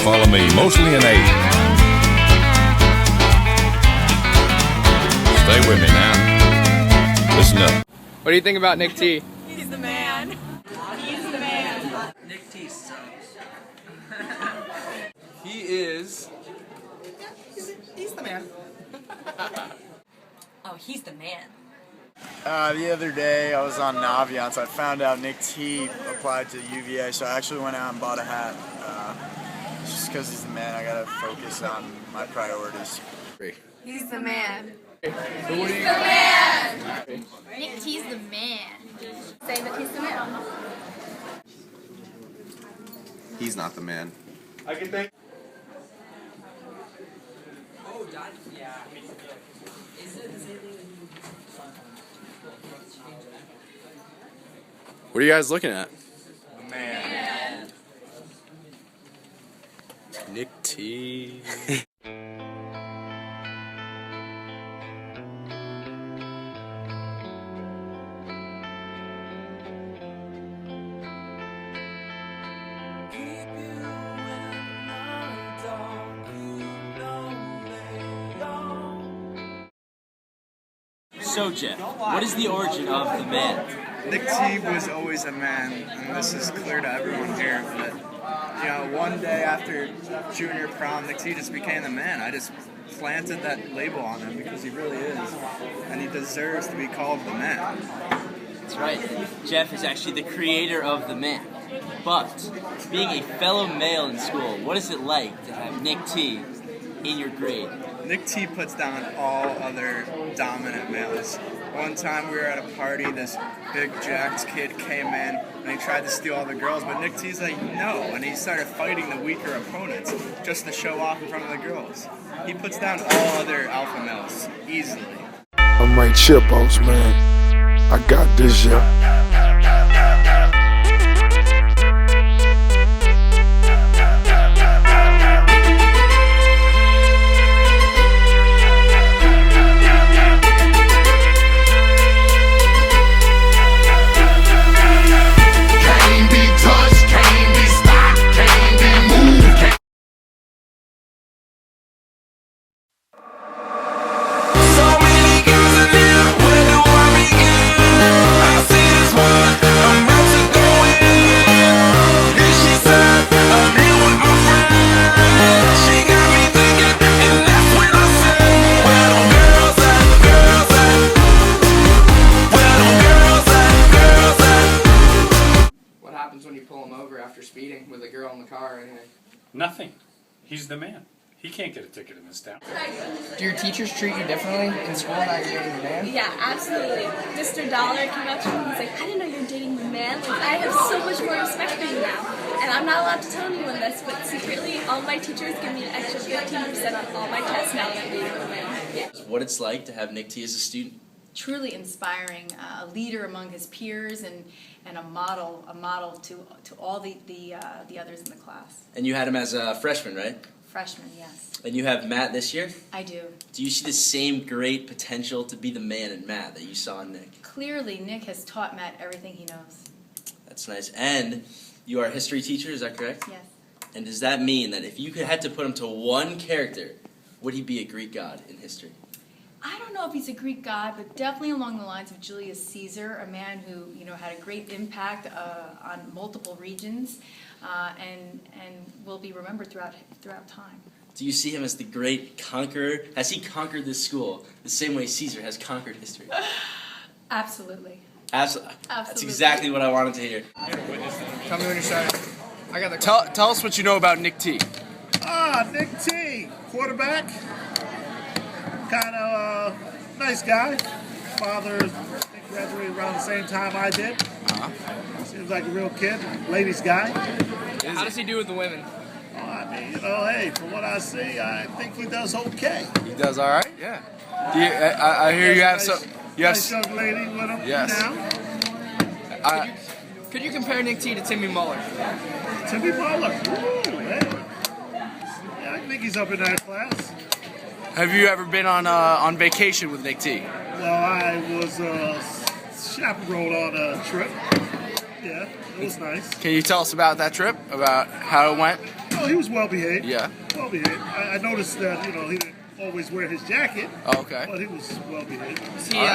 follow me, mostly in age. Stay with me now. Listen up. What do you think about Nick T? He's the man. He's the man. Nick T sucks. He is. He's the man. Oh, he's the man. The other day I was on Naviance. I found out Nick T applied to UVA, so I actually went out and bought a hat. Just because he's the man, I gotta focus on my priorities. He's the man. He's the man! Nick T's the man. Say that he's the man. He's not the man. I can think. Oh, that, yeah. What are you guys looking at? The man. Nick T. So, Jeff, what is the origin of the man? Nick T was always a man, and this is clear to everyone here. But one day after junior prom, Nick T just became the man. I just planted that label on him because he really is, and he deserves to be called the man. That's right. Jeff is actually the creator of the man. But, being a fellow male in school, what is it like to have Nick T in your grade? Nick T puts down all other dominant males. One time we were at a party, this big jacked kid came in and he tried to steal all the girls, but Nick T's like, no, and he started fighting the weaker opponents just to show off in front of the girls. He puts down all other alpha males easily. I'm right chip, boss man. I got this, yeah. When you pull him over after speeding with a girl in the car or anything? Nothing. He's the man. He can't get a ticket in this town. Do your teachers treat you differently in school now you're dating the man? Yeah, absolutely. Mr. Dollar came up to me and he's like, I didn't know you were dating the man. Like, I have so much more respect for you now. And I'm not allowed to tell anyone this, but secretly all my teachers give me an extra 15% on all my tests now that I'm dating the man. Yeah. What it's like to have Nick T as a student? Truly inspiring, a leader among his peers and a model to all the others in the class. And you had him as a freshman, right? Freshman, yes. And you have Matt this year? I do. Do you see the same great potential to be the man in Matt that you saw in Nick? Clearly, Nick has taught Matt everything he knows. That's nice. And you are a history teacher, is that correct? Yes. And does that mean that if you had to put him to one character, would he be a Greek god in history? I don't know if he's a Greek god, but definitely along the lines of Julius Caesar, a man who had a great impact on multiple regions, and will be remembered throughout time. Do you see him as the great conqueror? Has he conquered this school the same way Caesar has conquered history? Absolutely. Absolutely. That's exactly what I wanted to hear. Tell me when you're starting. I got the. Tell us what you know about Nick T. Nick T, quarterback. Kind of nice guy. Father graduated around the same time I did. Seems like a real kid, ladies guy. How does he do with the women? I mean, hey, from what I see, I think he does okay. He does all right. Yeah. I hear you have some. Nice young lady with him now. Could you compare Nick T to Timmy Muller? Timmy Muller. Ooh, hey. Yeah, I think he's up in that class. Have you ever been on vacation with Nick T? Well, I was chaperone on a trip. Yeah, it was nice. Can you tell us about that trip? About how it went? Oh, he was well behaved. Yeah. Well behaved. I noticed that he didn't always wear his jacket. Oh, okay. But he was well behaved. Was he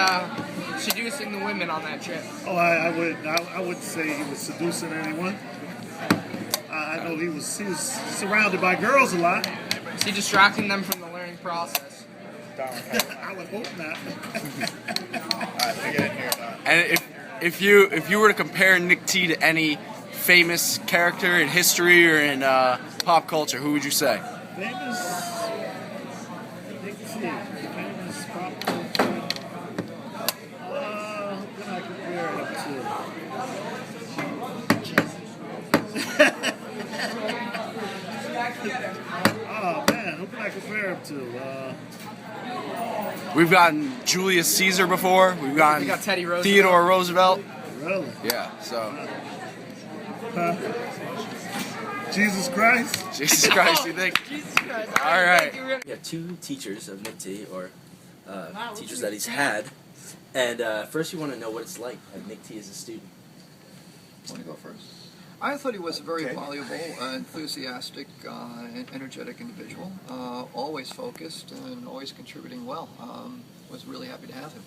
seducing the women on that trip? Oh, I wouldn't say he was seducing anyone. I know he was surrounded by girls a lot. Was he distracting them from the learning process? I would hope not. And if you were to compare Nick T to any famous character in history or in pop culture, who would you say? Famous Nick T. Famous pop culture. Who can I compare him to? Oh man, who can I compare him to? We've gotten Julius Caesar before. We've gotten Teddy Roosevelt. Theodore Roosevelt. Really? Yeah. So. Jesus Christ. Jesus Christ, you think? Jesus Christ. All right. We have two teachers of Nick T, or teachers that he's had. And first you want to know what it's like at Nick T as a student. Want to go first? I thought he was a very valuable, enthusiastic, and energetic individual. Always focused and always contributing well. Was really happy to have him.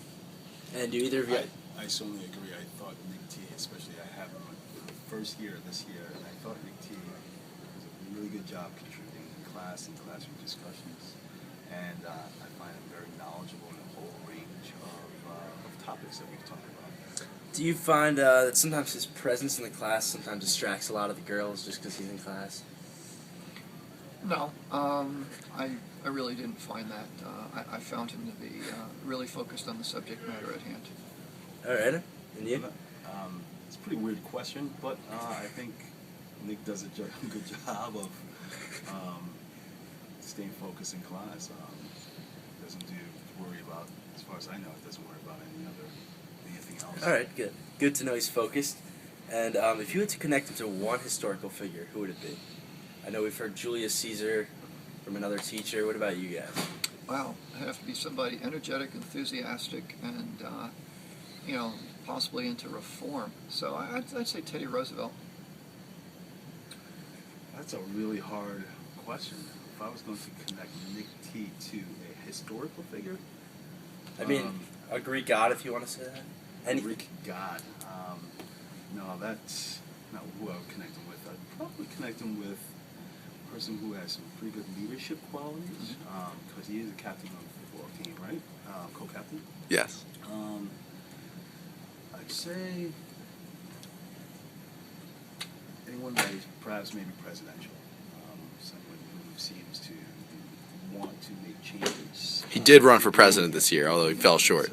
And do either of you? I certainly agree. I thought Nick T, especially I have him the first year this year, and I thought Nick T was a really good job contributing in class and classroom discussions. And I find him very knowledgeable in a whole range of topics that we've talked about. Do you find that sometimes his presence in the class sometimes distracts a lot of the girls just because he's in class? No, I really didn't find that. I found him to be really focused on the subject matter at hand. All right, and you? It's a pretty weird question, but I think Nick does a good job of staying focused in class. Doesn't worry about, as far as I know, it doesn't worry about anything else. All right, good. Good to know he's focused. And if you had to connect him to one historical figure, who would it be? I know we've heard Julius Caesar from another teacher. What about you guys? Wow, it'd have to be somebody energetic, enthusiastic, and possibly into reform. So I'd say Teddy Roosevelt. That's a really hard question. If I was going to connect Nick T to a historical figure, I mean, a Greek god, if you want to say that. Any Greek god. No, that's not who I would connect him with. I'd probably connect him with a person who has some pretty good leadership qualities, because he is a captain of the football team, right? Co-captain. Yes. I'd say anyone that is perhaps maybe presidential. Someone who seems to want to make changes. He did run for president this year, although he fell short.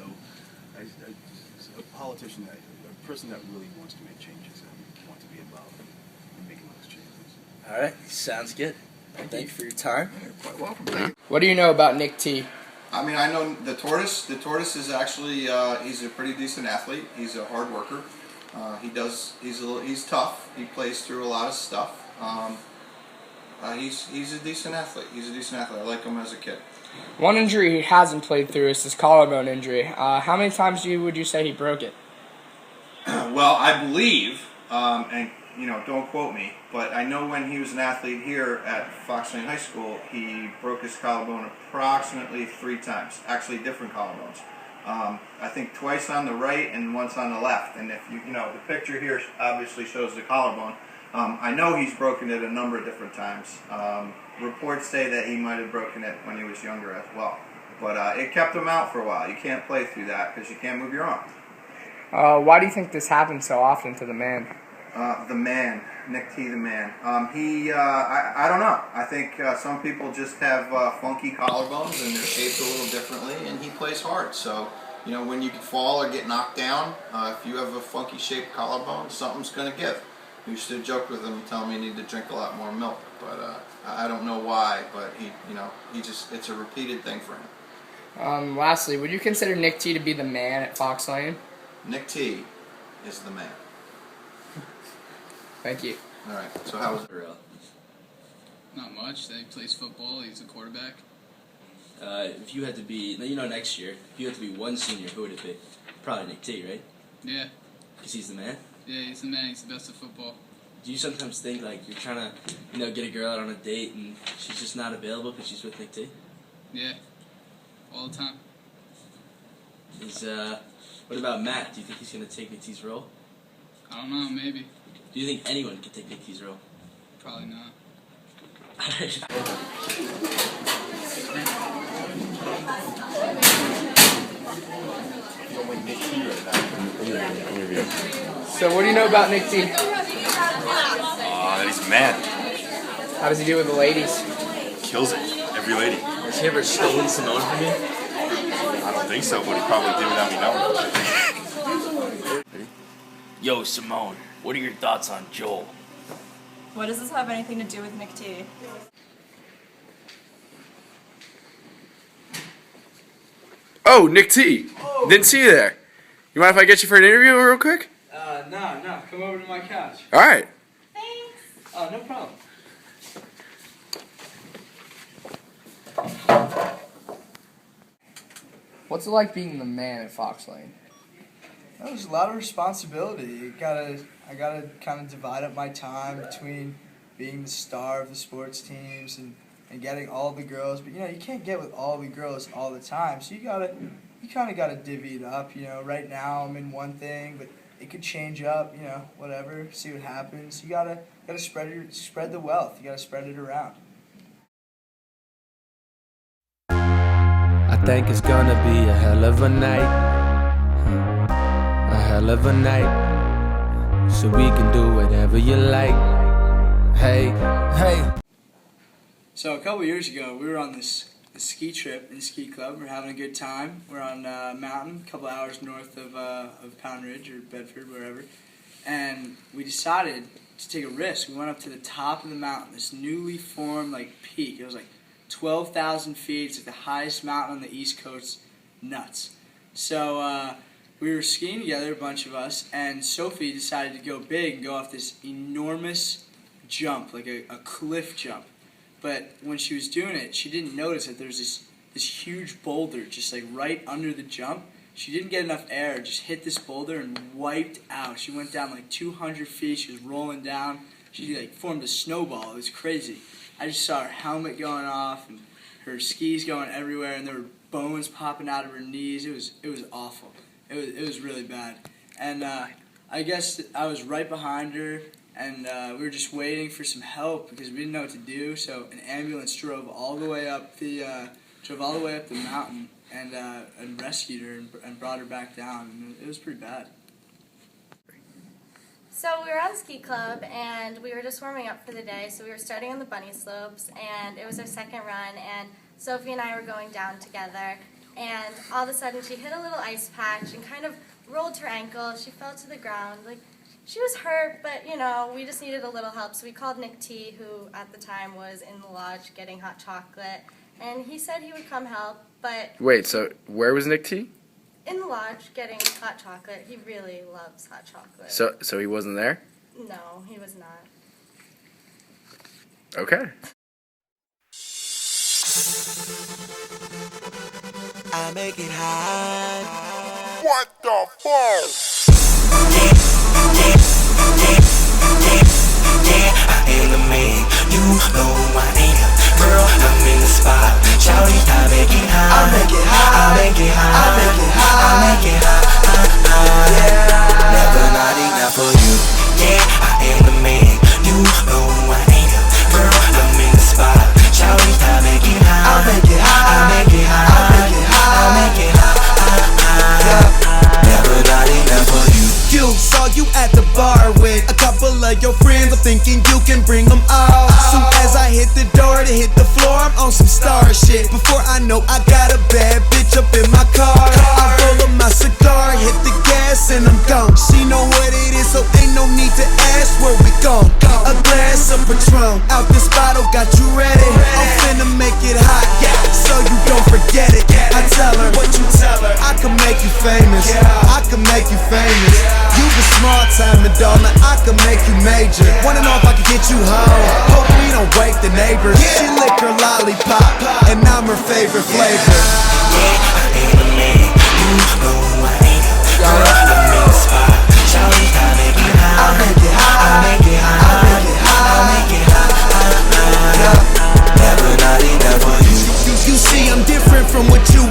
So, a politician, a person that really wants to make changes and want to be involved in making those changes. All right, sounds good. Thank you for your time. You're quite welcome. Thank you. What do you know about Nick T? I mean, I know the tortoise. The tortoise is actually he's a pretty decent athlete. He's a hard worker. He's tough. He plays through a lot of stuff. He's a decent athlete. He's a decent athlete. I like him as a kid. One injury he hasn't played through is his collarbone injury. How many times would you say he broke it? Well, I believe, and don't quote me, but I know when he was an athlete here at Fox Lane High School, he broke his collarbone approximately 3 times. Actually, different collarbones. I think twice on the right and once on the left. And if the picture here obviously shows the collarbone. I know he's broken it a number of different times. Reports say that he might have broken it when he was younger as well. But it kept him out for a while. You can't play through that because you can't move your arm. Why do you think this happens so often to the man? The man, Nick T, the man. I don't know. I think some people just have funky collarbones and they're shaped a little differently, and he plays hard. So, when you fall or get knocked down, if you have a funky shaped collarbone, something's going to give. We used to joke with him and tell him he needed to drink a lot more milk, but I don't know why, but it's a repeated thing for him. Lastly, would you consider Nick T to be the man at Fox Lane? Nick T is the man. Thank you. All right, so how was it? Not much. He plays football. He's a quarterback. If you had to be, next year, if you had to be one senior, who would it be? Probably Nick T, right? Yeah. Because he's the man? Yeah, he's the man. He's the best at football. Do you sometimes think like you're trying to, you know, get a girl out on a date and she's just not available because she's with Nick T? Yeah, all the time. What about Matt? Do you think he's gonna take Nick T's role? I don't know, maybe. Do you think anyone could take Nick T's role? Probably not. So what do you know about Nick T? That he's a man. How does he do with the ladies? Kills it. Every lady. Has he ever stolen Simone from you? I don't think so, but he probably did without me knowing. Yo, Simone, what are your thoughts on Joel? What does this have anything to do with Nick T? Oh, Nick T. Didn't see you there. You mind if I get you for an interview real quick? No. Come over to my couch. All right. Thanks. Oh, no problem. What's it like being the man at Fox Lane? There's a lot of responsibility. I gotta kind of divide up my time between being the star of the sports teams and getting all the girls. But you can't get with all the girls all the time. So you kind of gotta divvy it up. Right now I'm in one thing, but it could change up. Whatever. See what happens. You gotta spread the wealth. You gotta spread it around. I think it's gonna be a hell of a night. A hell of a night. So we can do whatever you like. Hey, hey. So a couple years ago, we were on this ski trip in ski club. We're having a good time. We're on a mountain, a couple hours north of Pound Ridge or Bedford, wherever. And we decided to take a risk. We went up to the top of the mountain, this newly formed peak. It was 12,000 feet. It's the highest mountain on the East Coast. Nuts. So we were skiing together, a bunch of us, and Sophie decided to go big and go off this enormous jump, like a cliff jump. But when she was doing it, she didn't notice that there was this huge boulder just right under the jump. She didn't get enough air, just hit this boulder and wiped out. She went down 200 feet. She was rolling down. She formed a snowball. It was crazy. I just saw her helmet going off and her skis going everywhere, and there were bones popping out of her knees. It was awful. It was really bad. And I guess I was right behind her, and we were just waiting for some help because we didn't know what to do. So an ambulance drove all the way up the mountain and rescued her and brought her back down. And it was pretty bad. So we were on ski club and we were just warming up for the day. So we were starting on the bunny slopes and it was our second run and Sophie and I were going down together and all of a sudden she hit a little ice patch and kind of rolled her ankle. She fell to the ground. She was hurt, but we just needed a little help. So we called Nick T, who at the time was in the lodge getting hot chocolate, and he said he would come help, but... Wait, so where was Nick T? In the lodge getting hot chocolate. He really loves hot chocolate. So he wasn't there? No, he was not. Okay. I make it hot. What the fuck? I am the man, you know who I am. Girl, I'm in the spot. Shawty, I make it hot. I make it hot. I make it hot. I make it hot. I make it hot. Yeah. Never not enough for you. Yeah, I am the man, you know who I am. Girl, I'm in the spot. Shawty, I make it hot. I make it hot. I make it hot. I make it hot. I make it hot. Never not enough for you. You saw you at the bar with a couple of your friends. I'm thinking you can bring them all. Soon as I hit the door to hit the floor, I'm on some star shit. Before I know, I got a bad bitch up in my car. I roll up my cigar, hit the gas, and I'm gone. She know what it is, so ain't no need to ask where we gon'. A glass of Patron, out this bottle, got you ready. I'm finna make it hot, so you don't forget it. I tell her, what you tell her? I can make you famous, I can make you famous. You the small time and dollar, I can make you major. Wanna know if I can get you home? Hope we don't wake the neighbors. She lick her lollipop, and I'm her favorite flavor.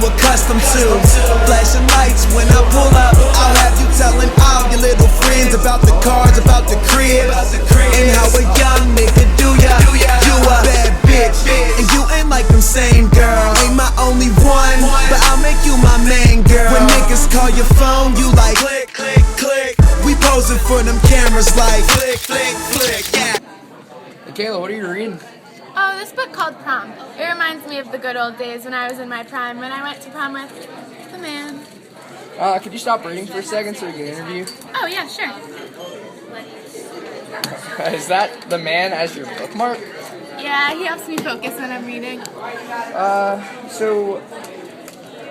accustomed to. Flashing lights when I pull up, I'll have you telling all your little friends about the cars, about the crib, and how a young nigga do ya. You a bad bitch, and you ain't like them same girls. Ain't my only one, but I'll make you my main girl. When niggas call your phone, you like click, click, click. We posing for them cameras like click, click, click, yeah. Hey, Kayla, what are you reading? Oh, this book called Prom. It reminds me of the good old days when I was in my prime, when I went to prom with the man. Could you stop reading for a second so we can interview? Oh, yeah, sure. Is that the man as your bookmark? Yeah, he helps me focus when I'm reading. So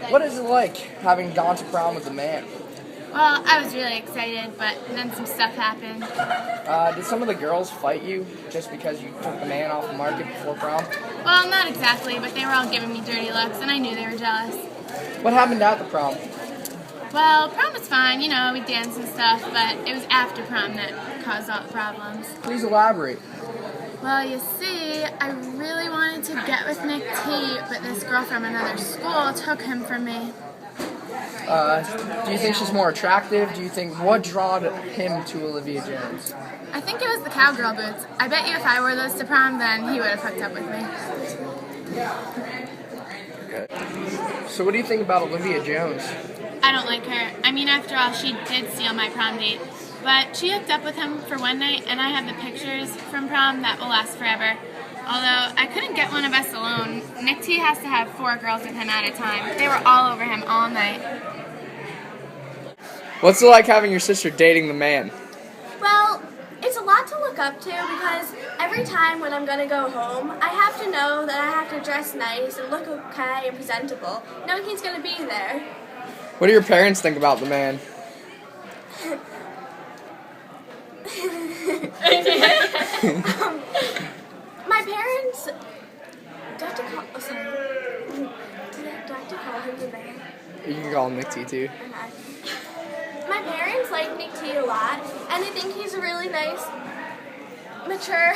what is it like having gone to prom with the man? Well, I was really excited, but then some stuff happened. Did some of the girls fight you just because you took the man off the market before prom? Well, not exactly, but they were all giving me dirty looks, and I knew they were jealous. What happened at the prom? Well, prom was fine, you know, we danced and stuff, but it was after prom that caused all the problems. Please elaborate. Well, you see, I really wanted to get with Nick T, but this girl from another school took him from me. Do you think she's more attractive? Do you think what drawed him to Olivia Jones? I think it was the cowgirl boots. I bet you if I wore those to prom, then he would have hooked up with me. Okay. So what do you think about Olivia Jones? I don't like her. I mean, after all, she did steal my prom date. But she hooked up with him for one night, and I have the pictures from prom that will last forever. Although, I couldn't get one of us alone. Nick T has to have 4 girls with him at a time. They were all over him all night. What's it like having your sister dating the man? Well, it's a lot to look up to because every time when I'm going to go home, I have to know that I have to dress nice and look okay and presentable, knowing he's going to be there. What do your parents think about the man? My parents, do I have to call, oh sorry, do I have to call him the man? You can call him Nick T too. Okay. My parents like Nick T a lot, and they think he's a really nice, mature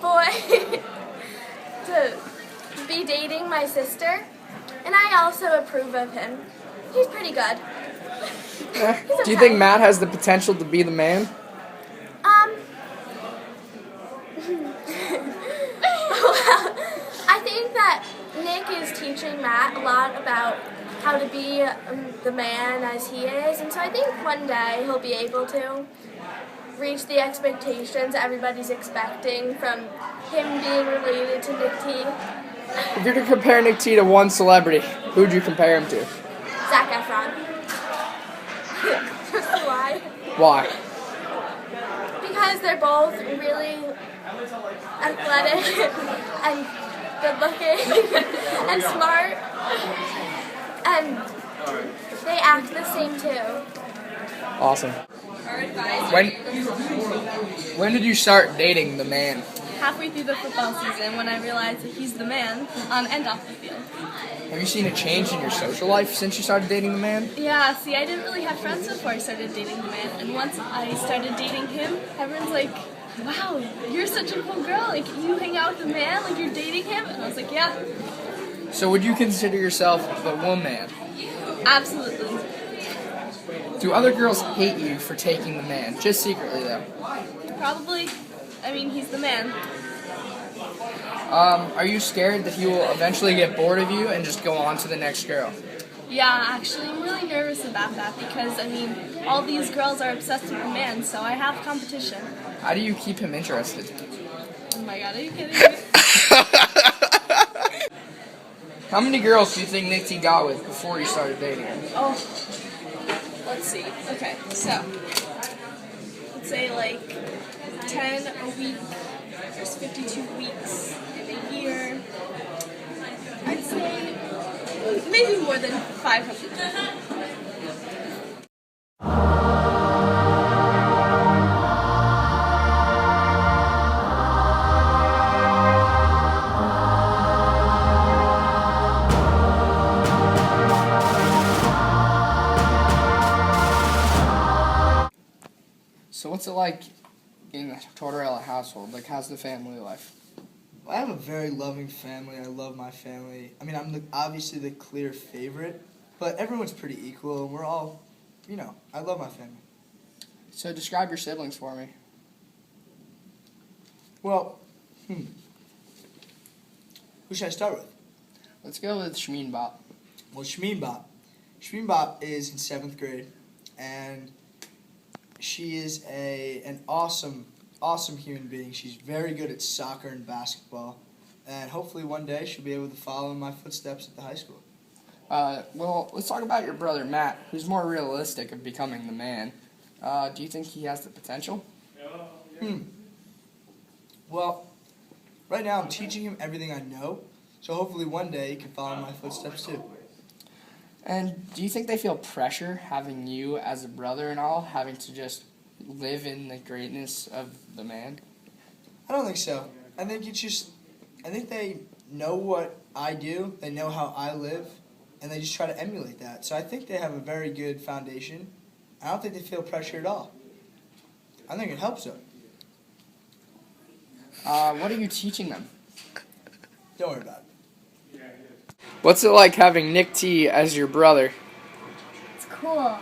boy to be dating my sister, and I also approve of him. He's pretty good. Do you think Matt has the potential to be the man? Well, I think that Nick is teaching Matt a lot about how to be the man as he is, and so I think one day he'll be able to reach the expectations everybody's expecting from him being related to Nick T. If you're to compare Nick T to one celebrity, who would you compare him to? Zac Efron. Just why? Why? Because they're both really athletic and good looking and smart, and they act the same too. Awesome. When did you start dating the man? Halfway through the football season when I realized that he's the man on and off the field. Have you seen a change in your social life since you started dating the man? Yeah, see, I didn't really have friends before I started dating the man, and once I started dating him, everyone's like, wow, you're such a cool girl, like, you hang out with the man, like, you're dating him? And I was like, yeah. So would you consider yourself the woman? Absolutely. Do other girls hate you for taking the man? Just secretly, though. Probably. I mean, he's the man. Are you scared that he will eventually get bored of you and just go on to the next girl? Yeah, actually, I'm really nervous about that because, I mean, all these girls are obsessed with the man, so I have competition. How do you keep him interested? Oh my god, are you kidding me? How many girls do you think Nick T got with before you started dating him? Oh, let's see. Okay, so, let's say like 10 a week. There's 52 weeks in a year. I'd say maybe more than 500. So what's it like in the Tortorella household? Like, how's the family life? I have a very loving family. I love my family. I mean, obviously the clear favorite, but everyone's pretty equal, and we're all, I love my family. So describe your siblings for me. Well, who should I start with? Let's go with Shmeen Bop. Well, Shmeen Bop is in 7th grade, and she is an awesome human being. She's very good at soccer and basketball, and hopefully one day she'll be able to follow in my footsteps at the high school. Well, let's talk about your brother Matt, who's more realistic of becoming the man. Do you think he has the potential? Well, right now I'm teaching him everything I know, so hopefully one day he can follow my footsteps too. And do you think they feel pressure having you as a brother and all, having to just live in the greatness of the man? I don't think so. I think they know what I do, they know how I live, and they just try to emulate that. So I think they have a very good foundation. I don't think they feel pressure at all. I think it helps them. What are you teaching them? Don't worry about it. What's it like having Nick T as your brother? It's cool.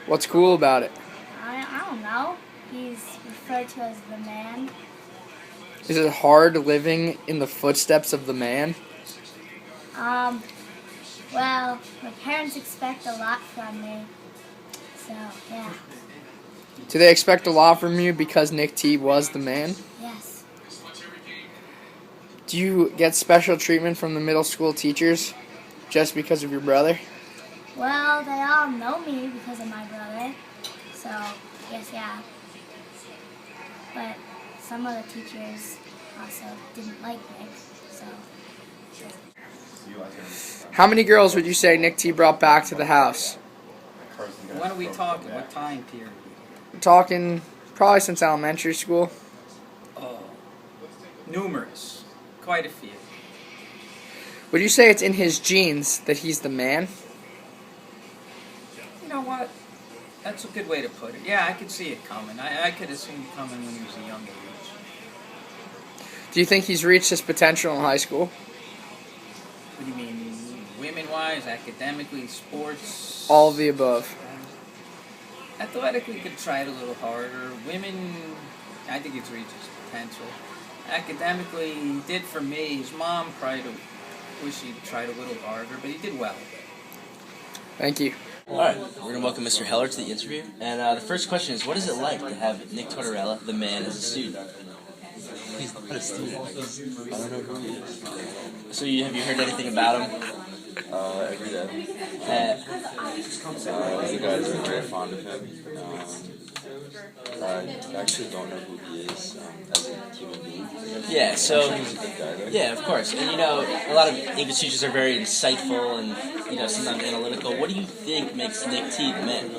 What's cool about it? I don't know. He's referred to as the man. Is it hard living in the footsteps of the man? Well, my parents expect a lot from me. So, yeah. Do they expect a lot from you because Nick T was the man? Yes. Do you get special treatment from the middle school teachers just because of your brother? Well, they all know me because of my brother. So, yes, yeah. But some of the teachers also didn't like Nick, so... How many girls would you say Nick T brought back to the house? When are we talking? What time period? We're talking probably since elementary school. Oh, numerous. Quite a few. Would you say it's in his genes that he's the man? You know what? That's a good way to put it. Yeah, I could see it coming. I could have seen it coming when he was a younger age. Do you think he's reached his potential in high school? What do you mean? Women-wise, academically, sports? All of the above. Athletically, could try it a little harder. Women, I think it's reached his potential. Academically, he did for me. His mom wish he'd tried a little harder, but he did well. Thank you. Alright, we're going to welcome Mr. Heller to the interview. And the first question is, what is it like to have Nick Tortorella, the man, as a student? He's not a student. I don't know who he is. So have you heard anything about him? Every day. The guys are very fond of him. I actually don't know who he is as a human being. Yeah, so he's a good guy, though. Yeah, of course. And a lot of English teachers are very insightful and sometimes analytical. What do you think makes Nick T the man?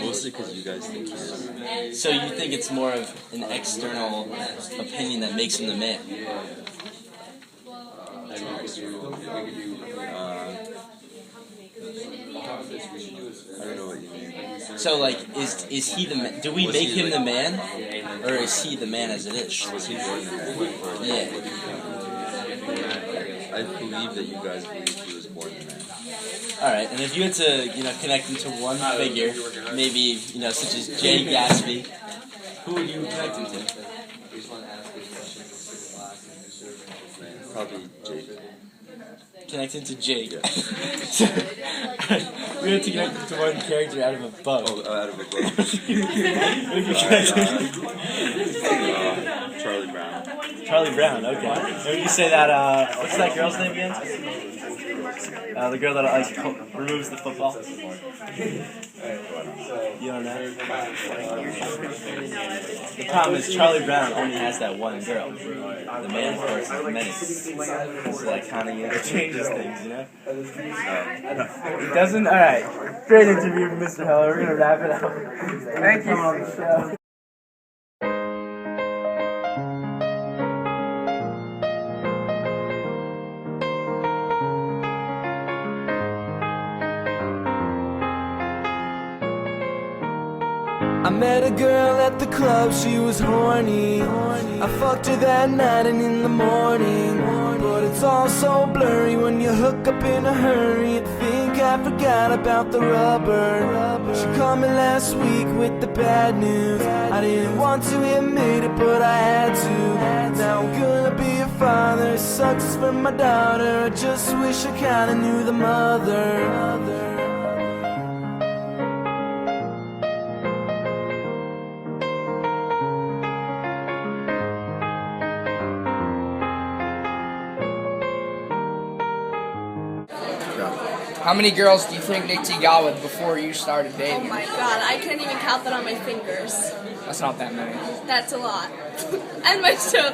Mostly because you guys think he is. So you think it's more of an external opinion that makes him the man? I don't know what you mean. So, is he the man? Do we make him the man? Or is he the man as it is? Was he born the man? Yeah. I believe that you guys believe he was born the man. Alright, and if you had to, connect him to one figure, maybe, such as Jay Gatsby, who would you connect him to? Probably Jake. Connect him to Jake. Yeah. We had to connect him to one character out of a book. Oh, out of a book. Charlie Brown. Charlie Brown, okay. And would you say that, what's that girl's name again? The girl that removes the football. You don't know? The problem is Charlie Brown only has that one girl. The man, of course, is many. So that kind of changes things, It doesn't? Alright. Great interview with Mr. Heller. We're going to wrap it up. Thank you. On the show. I met a girl at the club, she was horny. I fucked her that night and in the morning. But it's all so blurry when you hook up in a hurry. And think I forgot about the rubber. She called me last week with the bad news. I didn't want to admit it, but I had to. Now I'm gonna be a father, it sucks for my daughter. I just wish I kinda knew the mother. How many girls do you think Nick T got with before you started dating? Oh my god, I can't even count that on my fingers. That's not that many. That's a lot. And my toe.